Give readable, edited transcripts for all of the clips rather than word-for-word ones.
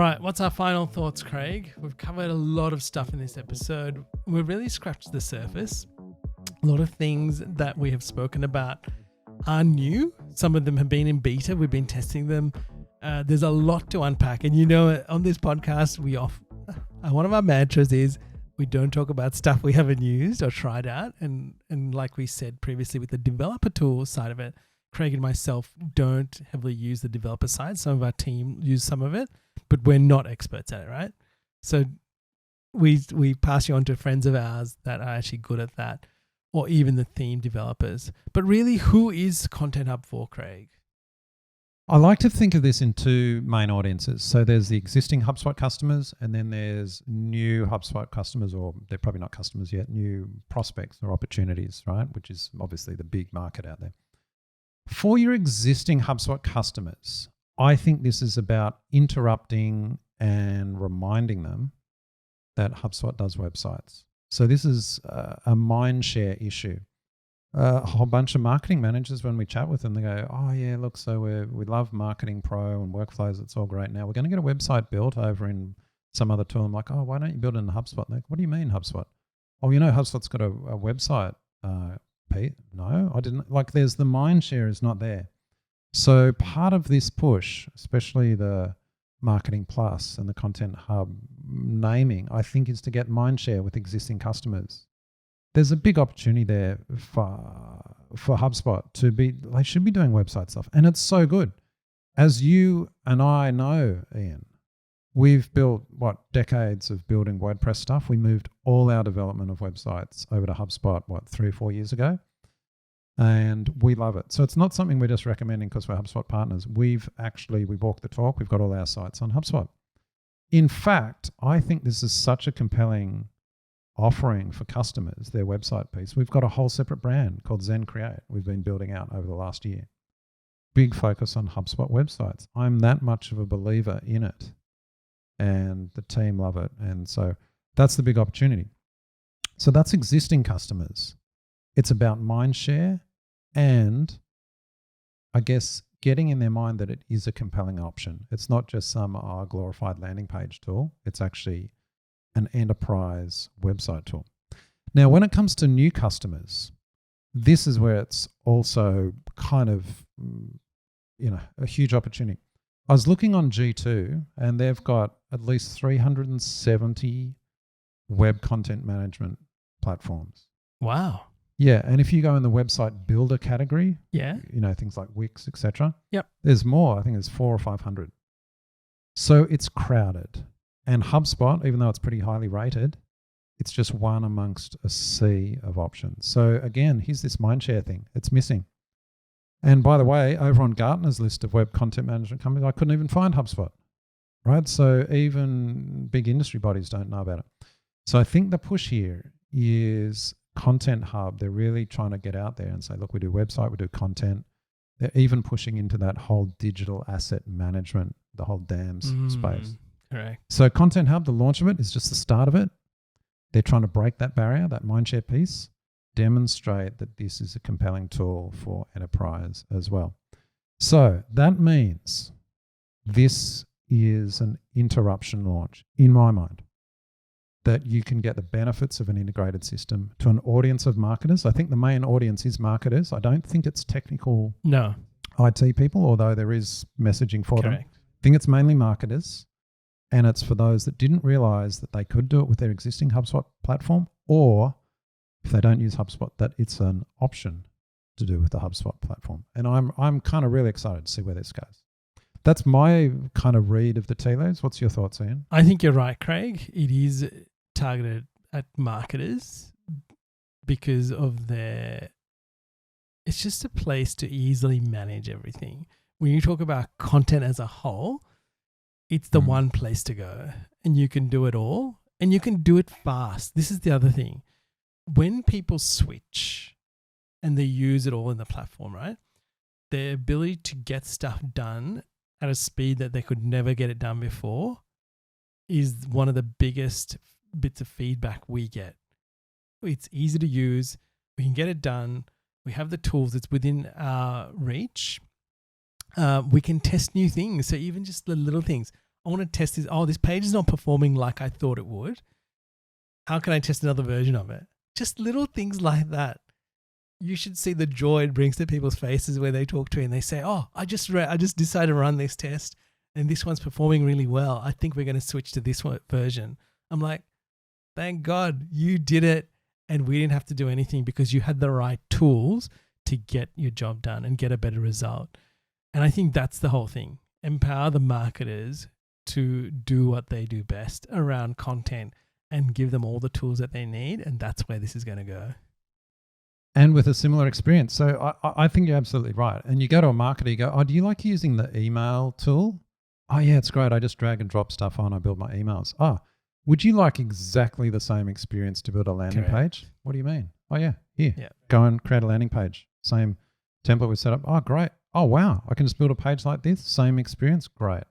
right, what's our final thoughts, Craig? We've covered a lot of stuff in this episode. We've really scratched the surface. A lot of things that we have spoken about are new. Some of them have been in beta. We've been testing them. There's a lot to unpack. And you know, on this podcast, one of our mantras is we don't talk about stuff we haven't used or tried out. And like we said previously with the developer tool side of it, Craig and myself don't heavily use the developer side. Some of our team use some of it, but we're not experts at it, right? So we pass you on to friends of ours that are actually good at that, or even the theme developers. But really, who is Content Hub for, Craig? I like to think of this in two main audiences. So there's the existing HubSpot customers, and then there's new HubSpot customers, or they're probably not customers yet, new prospects or opportunities, right? Which is obviously the big market out there. For your existing HubSpot customers, I think this is about interrupting and reminding them that HubSpot does websites. So this is a mind share issue. A whole bunch of marketing managers, when we chat with them, they go, oh yeah, look, so we love Marketing Pro and workflows. It's all great. Now we're going to get a website built over in some other tool. I'm like, oh, why don't you build it in HubSpot? They're like, what do you mean HubSpot? Oh, you know, HubSpot's got a website, Pete. No, I didn't. Like there's the mind share is not there. So part of this push, especially the Marketing Plus and the Content Hub naming, I think is to get mind share with existing customers. There's a big opportunity there for HubSpot they should be doing website stuff. And it's so good. As you and I know, Ian, we've built, decades of building WordPress stuff. We moved all our development of websites over to HubSpot, 3 or 4 years ago. And we love it. So it's not something we're just recommending because we're HubSpot partners. We walk the talk. We've got all our sites on HubSpot. In fact, I think this is such a compelling offering for customers, their website piece. We've got a whole separate brand called Zen Create we've been building out over the last year. Big focus on HubSpot websites. I'm that much of a believer in it. And the team love it. And so that's the big opportunity. So that's existing customers. It's about mind share and I guess getting in their mind that it is a compelling option. It's not just some glorified landing page tool. It's actually an enterprise website tool. Now, when it comes to new customers, this is where it's also kind of, a huge opportunity. I was looking on G2 and they've got at least 370 web content management platforms. Wow. Yeah, and if you go in the website builder category, yeah, things like Wix, etc. Yep. There's more. I think there's 400 or 500. So it's crowded. And HubSpot, even though it's pretty highly rated, it's just one amongst a sea of options. So again, here's this mindshare thing. It's missing. And by the way, over on Gartner's list of web content management companies, I couldn't even find HubSpot, right? So even big industry bodies don't know about it. So I think the push here is Content Hub. They're really trying to get out there and say, look, we do website, we do content. They're even pushing into that whole digital asset management, the whole DAMS space. Correct. So Content Hub, the launch of it is just the start of it. They're trying to break that barrier, that mindshare piece, demonstrate that this is a compelling tool for enterprise as well. So that means this is an interruption launch, in my mind, that you can get the benefits of an integrated system to an audience of marketers. I think the main audience is marketers. I don't think it's technical IT people, although there is messaging for them. I think it's mainly marketers. And it's for those that didn't realize that they could do it with their existing HubSpot platform, or if they don't use HubSpot, that it's an option to do with the HubSpot platform. And I'm kind of really excited to see where this goes. That's my kind of read of the tea leaves. What's your thoughts, Ian? I think you're right, Craig. It is targeted at marketers because of it's just a place to easily manage everything. When you talk about content as a whole, it's the one place to go and you can do it all and you can do it fast. This is the other thing. When people switch and they use it all in the platform, right? Their ability to get stuff done at a speed that they could never get it done before is one of the biggest bits of feedback we get. It's easy to use. We can get it done. We have the tools. It's within our reach. We can test new things. So even just the little things. I want to test this. Oh, this page is not performing like I thought it would. How can I test another version of it? Just little things like that. You should see the joy it brings to people's faces where they talk to you and they say, oh, I just decided to run this test and this one's performing really well. I think we're going to switch to this version. I'm like, thank God you did it and we didn't have to do anything because you had the right tools to get your job done and get a better result. And I think that's the whole thing. Empower the marketers to do what they do best around content and give them all the tools that they need. And that's where this is going to go. And with a similar experience. So I think you're absolutely right. And you go to a marketer, you go, oh, do you like using the email tool? Oh, yeah, it's great. I just drag and drop stuff on. I build my emails. Oh, would you like exactly the same experience to build a landing page? What do you mean? Oh, yeah, here. Yeah. Go and create a landing page. Same template we set up. Oh, great. Oh, wow. I can just build a page like this. Same experience. Great.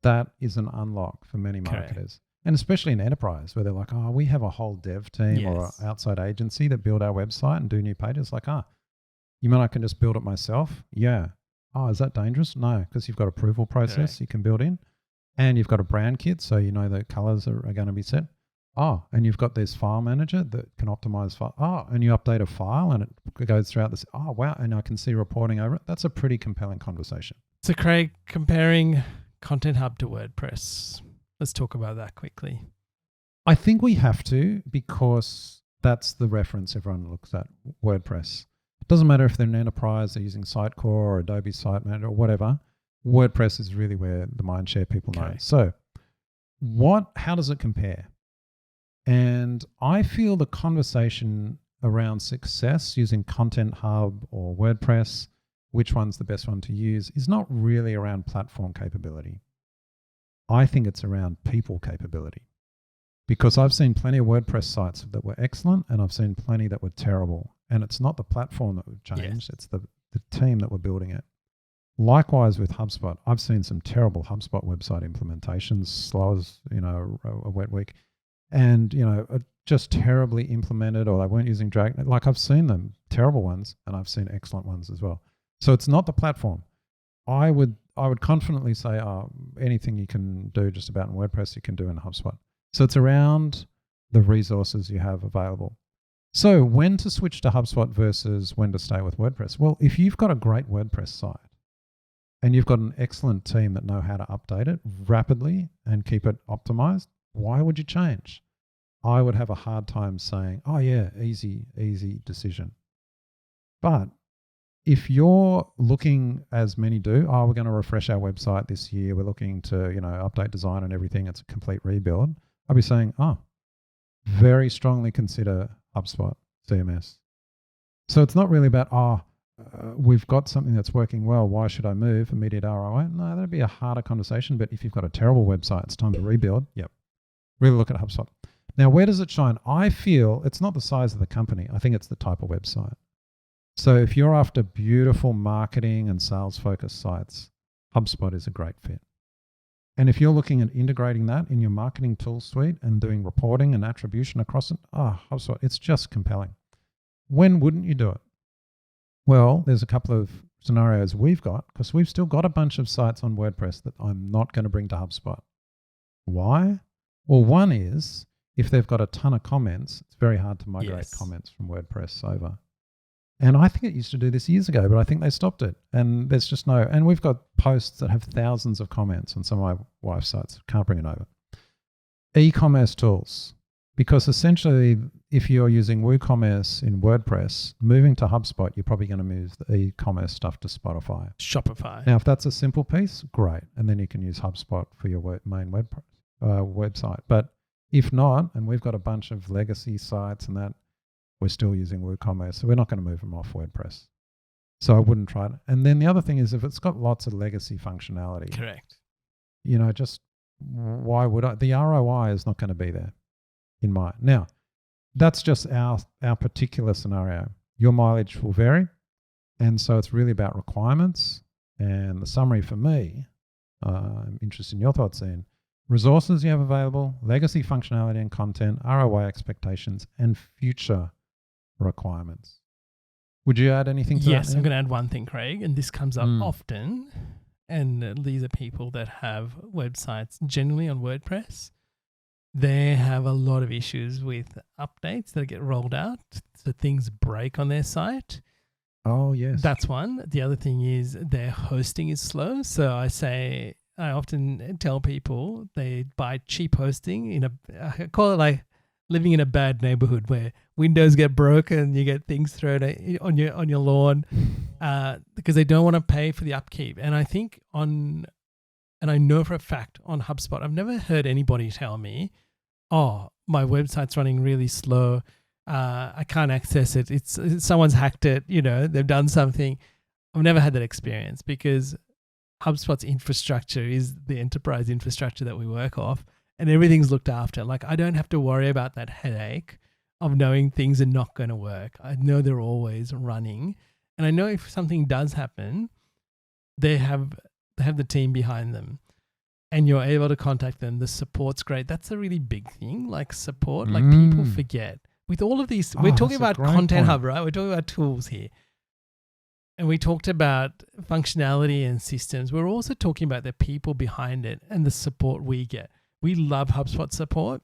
That is an unlock for many marketers. And especially in enterprise where they're like, oh, we have a whole dev team or an outside agency that build our website and do new pages. Like, you mean I can just build it myself? Yeah. Oh, is that dangerous? No, because you've got approval process you can build in and you've got a brand kit so you know the colors are going to be set. Oh, and you've got this file manager that can optimize file. Oh, and you update a file and it goes throughout this. Oh, wow. And I can see reporting over it. That's a pretty compelling conversation. So Craig, comparing Content Hub to WordPress. Let's talk about that quickly. I think we have to because that's the reference everyone looks at, WordPress. It doesn't matter if they're an enterprise, they're using Sitecore or Adobe Site Manager or whatever. WordPress is really where the mindshare people know. So how does it compare? And I feel the conversation around success using Content Hub or WordPress, which one's the best one to use, is not really around platform capability. I think it's around people capability because I've seen plenty of WordPress sites that were excellent and I've seen plenty that were terrible. And it's not the platform that we've changed. It's the team that were building it. Likewise with HubSpot, I've seen some terrible HubSpot website implementations, slow as, a wet week and, just terribly implemented or they weren't using drag. Like I've seen them, terrible ones, and I've seen excellent ones as well. So it's not the platform. I would confidently say, anything you can do just about in WordPress, you can do in HubSpot. So it's around the resources you have available. So when to switch to HubSpot versus when to stay with WordPress? Well, if you've got a great WordPress site and you've got an excellent team that know how to update it rapidly and keep it optimized, why would you change? I would have a hard time saying, oh yeah, easy decision. But if you're looking, as many do, we're going to refresh our website this year, we're looking to, update design and everything, it's a complete rebuild, I'll be saying, very strongly consider HubSpot CMS. So it's not really about, we've got something that's working well, why should I move? Immediate ROI? No, that'd be a harder conversation. But if you've got a terrible website, it's time to rebuild. Yep. Really look at HubSpot. Now, where does it shine? I feel it's not the size of the company. I think it's the type of website. So if you're after beautiful marketing and sales focused sites, HubSpot is a great fit. And if you're looking at integrating that in your marketing tool suite and doing reporting and attribution across it, HubSpot, it's just compelling. When wouldn't you do it? Well, there's a couple of scenarios we've got because we've still got a bunch of sites on WordPress that I'm not going to bring to HubSpot. Why? Well, one is if they've got a ton of comments, it's very hard to migrate comments from WordPress over. And I think it used to do this years ago, but I think they stopped it. And there's just and we've got posts that have thousands of comments on some of my wife's sites. Can't bring it over. E-commerce tools, because essentially if you're using WooCommerce in WordPress, moving to HubSpot, you're probably going to move the e-commerce stuff to Shopify. Now, if that's a simple piece, great. And then you can use HubSpot for your main website. But if not, and we've got a bunch of legacy sites and that, we're still using WooCommerce, so we're not going to move them off WordPress. So I wouldn't try it. And then the other thing is if it's got lots of legacy functionality. Correct. Just why would I? The ROI is not going to be there in mine. Now, that's just our particular scenario. Your mileage will vary. And so it's really about requirements. And the summary for me, I'm interested in your thoughts, Ian. Resources you have available, legacy functionality and content, ROI expectations, and future requirements. Would you add anything to that? Yes, I'm going to add one thing, Craig, and this comes up often. and these are people that have websites generally on WordPress. They have a lot of issues with updates that get rolled out, so things break on their site. Oh, yes. That's one. The other thing is their hosting is slow. So I often tell people they buy cheap hosting I call it like living in a bad neighborhood where windows get broken, you get things thrown on your lawn, because they don't want to pay for the upkeep. And I think and I know for a fact on HubSpot, I've never heard anybody tell me, oh, my website's running really slow. I can't access it. It's someone's hacked it. They've done something. I've never had that experience because HubSpot's infrastructure is the enterprise infrastructure that we work off, and everything's looked after. Like, I don't have to worry about that headache of knowing things are not going to work. I know they're always running, and I know if something does happen, they have the team behind them, and you're able to contact them. The support's great. That's a really big thing. Like support, like people forget. With all of these, we're talking about Content Hub, right? We're talking about tools here. And we talked about functionality and systems. We're also talking about the people behind it and the support we get. We love HubSpot support.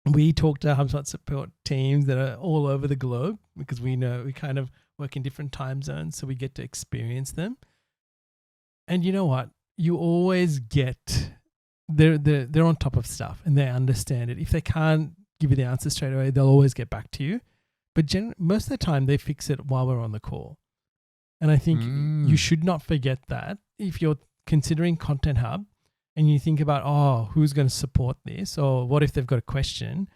We talk to HubSpot support teams that are all over the globe because we know we kind of work in different time zones, so we get to experience them. And you know what? You always get, they're on top of stuff and they understand it. If they can't give you the answer straight away, they'll always get back to you. But most of the time they fix it while we're on the call. And I think you should not forget that if you're considering Content Hub and you think about, oh, who's going to support this? Or what if they've got a question?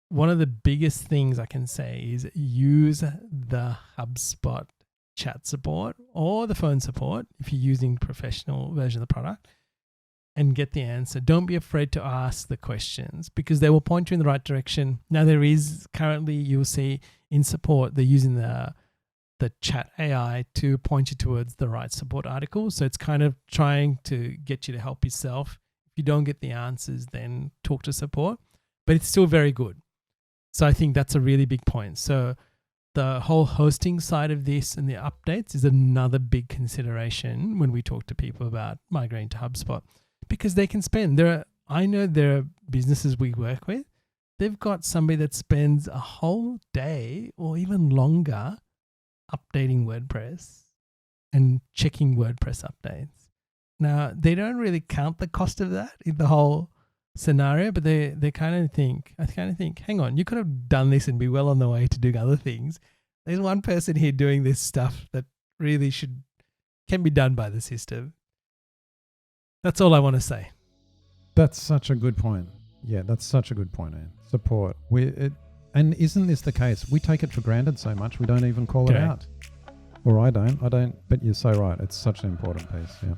One of the biggest things I can say is use the HubSpot chat support or the phone support if you're using professional version of the product, and get the answer. Don't be afraid to ask the questions because they will point you in the right direction. Now, there is currently, you'll see in support, they're using the chat AI to point you towards the right support article. So it's kind of trying to get you to help yourself. If you don't get the answers, then talk to support, but it's still very good. So I think that's a really big point. So the whole hosting side of this and the updates is another big consideration when we talk to people about migrating to HubSpot. Because they can spend, I know there are businesses we work with, they've got somebody that spends a whole day or even longer updating WordPress and checking WordPress updates. Now, they don't really count the cost of that in the whole scenario, but I kind of think, hang on, you could have done this and be well on the way to doing other things. There's one person here doing this stuff that really can be done by the system. That's all I want to say. That's such a good point. Yeah, that's such a good point, Anne. Support. And isn't this the case? We take it for granted so much, we don't even call it out. Or I don't, but you're so right. It's such an important piece, yeah.